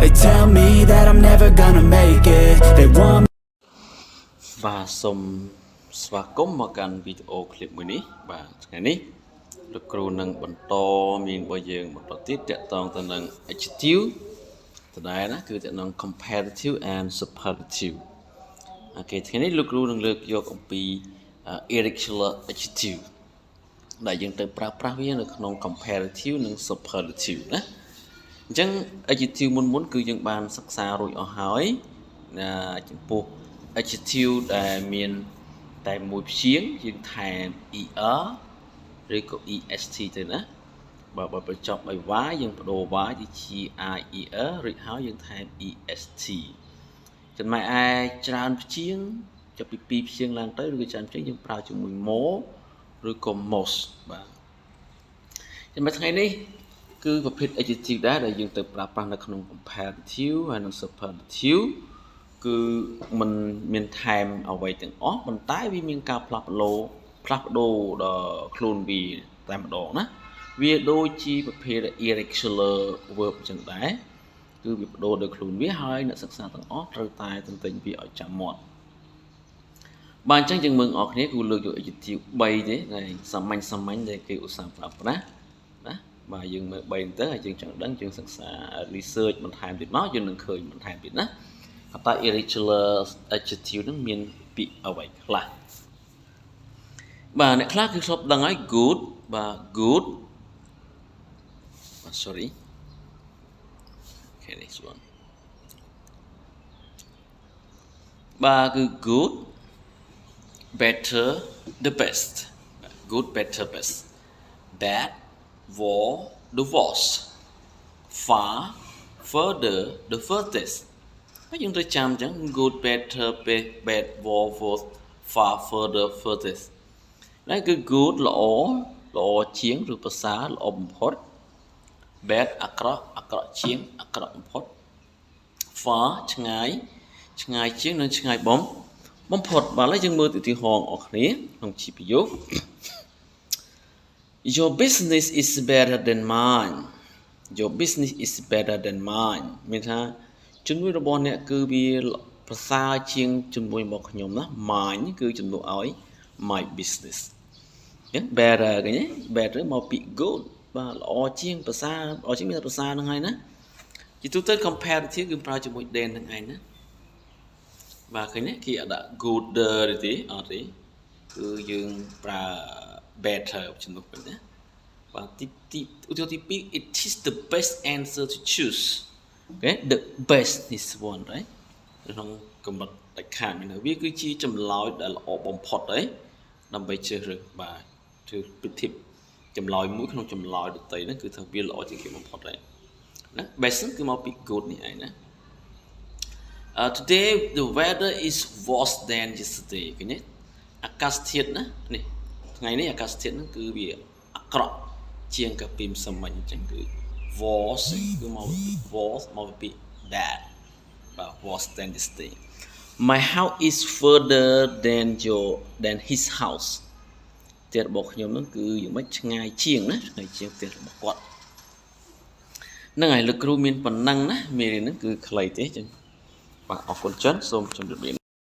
They tell me that I'm never gonna make it. They want và xôm xóa cốm mà cần video clip mới ní và ngày ní được kêu nâng bẩn to miền bây giờ một đoạn tiết chạy toàn từ nâng adjective từ đấy đó cứ chạy nâng comparative and superlative ok thế này lúc kêu nâng lược vô công ty irregular adjective đại dương từ pra với được nâng comparative nâng superlative đó chẳng adjective muốn cứ dân bàn sắc xa rồi ở hỏi là chính phủ adjective đại miền tại một chiếng dân thành rồi có est từ nữa và bởi chọn bài vá dân đồ vá thì chi rồi háo dân thành est chẳng mai ai tràn chiếng cho pi chiếng lang tới rồi tràn chiếng dân prao cho mình mố rồi có most và chẳng mai ngày này cứประเภท adjective ได้ដែលយើងទៅប្រើប្រាស់នៅក្នុង comparative ហើយនិង superlative គឺมันមានថែមអ្វីទាំងអស់ប៉ុន្តែវាមានការផ្លាស់ប្ដូរដល់ខ្លួនវាតែម្ដងណាវាដូចជាប្រភេទ irregular verb ចឹងដែរគឺវាបដូរដោយខ្លួនវាហើយអ្នកសិក្សាទាំងអស់ត្រូវតែទន្ទិញវាឲ្យចាំមាត់បាទអញ្ចឹងយើងមើលអស់គ្នាគឺលើកយក adjective 3ទេដែលសាមញ្ញដែលគេឧស្សាហ៍ប្រើប្រាស់ណាបាទយើងមើល3ទៅហើយយើងចង់ដឹងយើងសិក្សា research បន្ថែមទៀតមកយើងនឹងឃើញបន្ថែមទៀតណាតើ irregular adjective នឹងមានពាក្យអ្វីខ្លះបាទអ្នកខ្លះគឺធ្លាប់ដឹងហើយ good បាទ good sorry okay this one បាទគឺ good better the best good better best bad war the worst far further the furthest ហើយយើងត្រូវចាំអញ្ចឹង good better bad war worst far further furthest នេះគឺ good ល្អជាងឬប្រសើរល្អបំផុត bad អាក្រក់ជាងអាក្រក់បំផុត far ឆ្ងាយជាងនិងឆ្ងាយបំផុតបាទឥឡូវយើងមើលឧទាហរណ៍អស់គ្នាក្នុងជាប្រយោគ Your business is better than mine Your business is better than mine មានថាជំនួយរបស់អ្នកគឺវាប្រសើរជាងជំនួយរបស់ខ្ញុំណា mine គឺជំនួសឲ្យ my business អញ្ចឹង better ឃើញទេ better មកពី good បាទល្អជាងប្រសើរល្អជាងមានប្រសើរហ្នឹងហើយណាជាទូទៅ comparative គឺប្រើជាមួយ than ហ្នឹងឯងណាបាទឃើញទេគេអត់ដាក់ gooder ទេអត់ទេគឺយើងប្រើ better ជំនួសទៅណាបាទទីឧទាហរណ៍ទី2 it is the best answer to choose okay the best is one right ក្នុងកម្រិតដាច់ខាតមានវាគឺជាចម្លើយដែលល្អបំផុតហើយដើម្បីជ្រើសរើសបាទគឺពិធីចម្លើយមួយក្នុងចម្លើយដទៃហ្នឹងគឺថាវាល្អជាងគេបំផុតហើយណា best គឺមកពី good នេះឯងណាtoday the weather is worse than yesterday ឃើញទេអាកាសធាតុណានេះថ្ងៃនេះអាកាសធាតុហ្នឹងគឺវាអាក្រក់ជាងកាលពីម្សិលមិញអញ្ចឹងគឺ worse គឺមកពី worse មកពី bad បាទ worse than yesterday my house is further than his house ផ្ទះរបស់ខ្ញុំហ្នឹងគឺយ៉ាងម៉េចឆ្ងាយជាងណាឆ្ងាយជាងផ្ទះរបស់គាត់ហ្នឹងហើយលោកគ្រូមានប៉ុណ្ណឹងណាមេរៀនហ្នឹងគឺខ្លីទេអញ្ចឹងបាទអរគុណច្រើនសូមជម្រាបលា